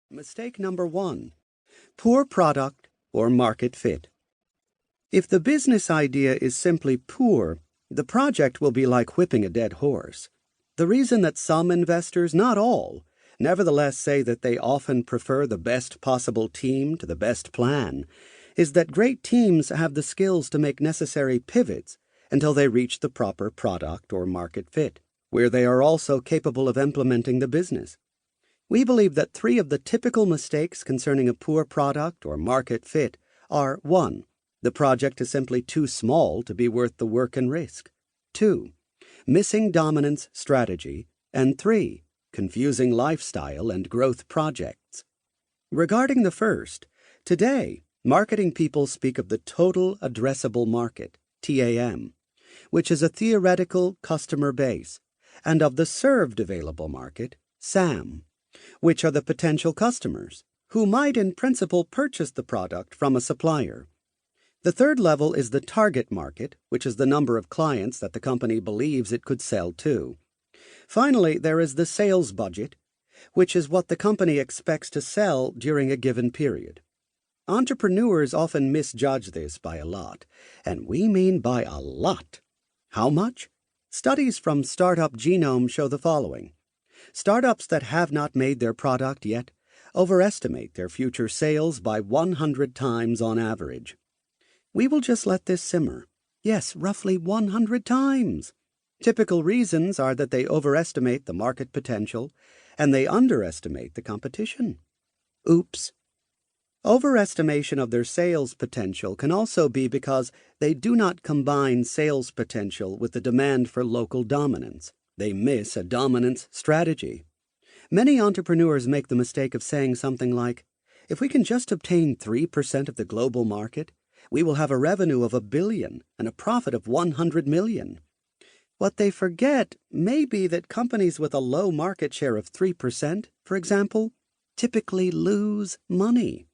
Mistake number 1. Poor product or market fit. If the business idea is simply poor, the project will be like whipping a dead horse. The reason that some investors, not all, nevertheless say that they often prefer the best possible team to the best plan is that great teams have the skills to make necessary pivots until they reach the proper product or market fit, where they are also capable of implementing the business. We believe that 3 of the typical mistakes concerning a poor product or market fit are 1. The project is simply too small to be worth the work and risk. 2. Missing dominance strategy. And 3. Confusing lifestyle and growth projects. Regarding the first, today, marketing people speak of the total addressable market, TAM, which is a theoretical customer base, and of the served available market, SAM, which are the potential customers, who might in principle purchase the product from a supplier. The third level is the target market, which is the number of clients that the company believes it could sell to. Finally, there is the sales budget, which is what the company expects to sell during a given period. Entrepreneurs often misjudge this by a lot, and we mean by a lot. How much? Studies from Startup Genome show the following. Startups that have not made their product yet overestimate their future sales by 100 times on average. We will just let this simmer. Yes, roughly 100 times. Typical reasons are that they overestimate the market potential and they underestimate the competition. Oops. Overestimation of their sales potential can also be because they do not combine sales potential with the demand for local dominance. They miss a dominance strategy. Many entrepreneurs make the mistake of saying something like, if we can just obtain 3% of the global market, we will have a revenue of $1 billion and a profit of $100 million. What they forget may be that companies with a low market share of 3%, for example, typically lose money.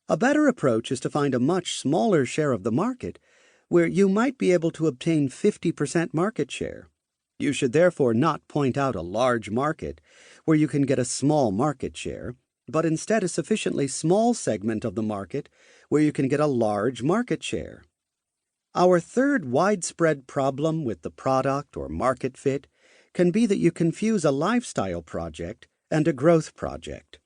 A better approach is to find a much smaller share of the market where you might be able to obtain 50% market share. You should therefore not point out a large market where you can get a small market share, but instead a sufficiently small segment of the market where you can get a large market share. Our third widespread problem with the product or market fit can be that you confuse a lifestyle project and a growth project.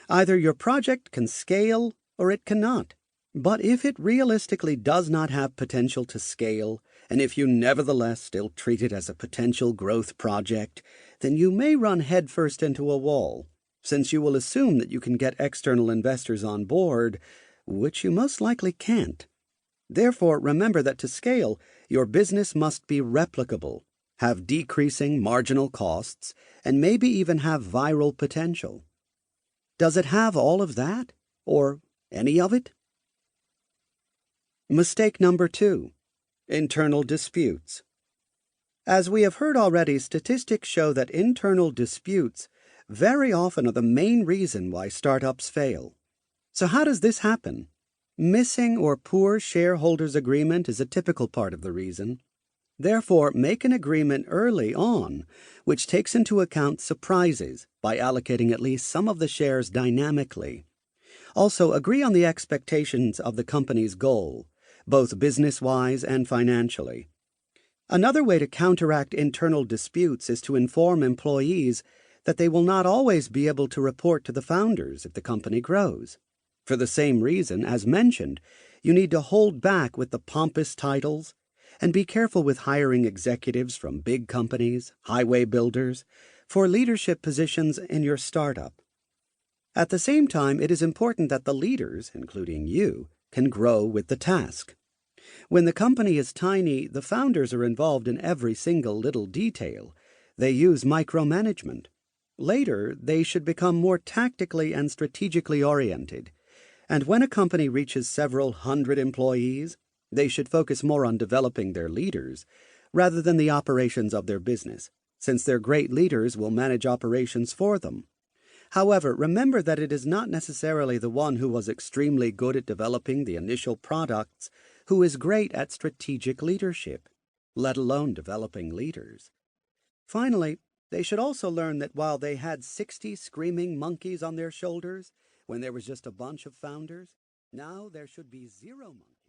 Either your project can scale or it cannot. But if it realistically does not have potential to scale, and if you nevertheless still treat it as a potential growth project, then you may run headfirst into a wall, since you will assume that you can get external investors on board, which you most likely can't. Therefore, remember that to scale, your business must be replicable, have decreasing marginal costs, and maybe even have viral potential. Does it have all of that, or any of it? Mistake number 2. Internal disputes. As we have heard already, statistics show that internal disputes very often are the main reason why startups fail. So how does this happen? Missing or poor shareholders' agreement is a typical part of the reason. Therefore, make an agreement early on, which takes into account surprises by allocating at least some of the shares dynamically. Also, agree on the expectations of the company's goal, both business-wise and financially. Another way to counteract internal disputes is to inform employees that they will not always be able to report to the founders if the company grows. For the same reason, as mentioned, you need to hold back with the pompous titles and be careful with hiring executives from big companies, highway builders, for leadership positions in your startup. At the same time, it is important that the leaders, including you, can grow with the task. When the company is tiny, the founders are involved in every single little detail. They use micromanagement. Later, they should become more tactically and strategically oriented. And when a company reaches several hundred employees, they should focus more on developing their leaders rather than the operations of their business, since their great leaders will manage operations for them. However, remember that it is not necessarily the one who was extremely good at developing the initial products who is great at strategic leadership, let alone developing leaders. Finally, They should also learn that while they had 60 screaming monkeys on their shoulders when there was just a bunch of founders, now there should be 0 monkeys.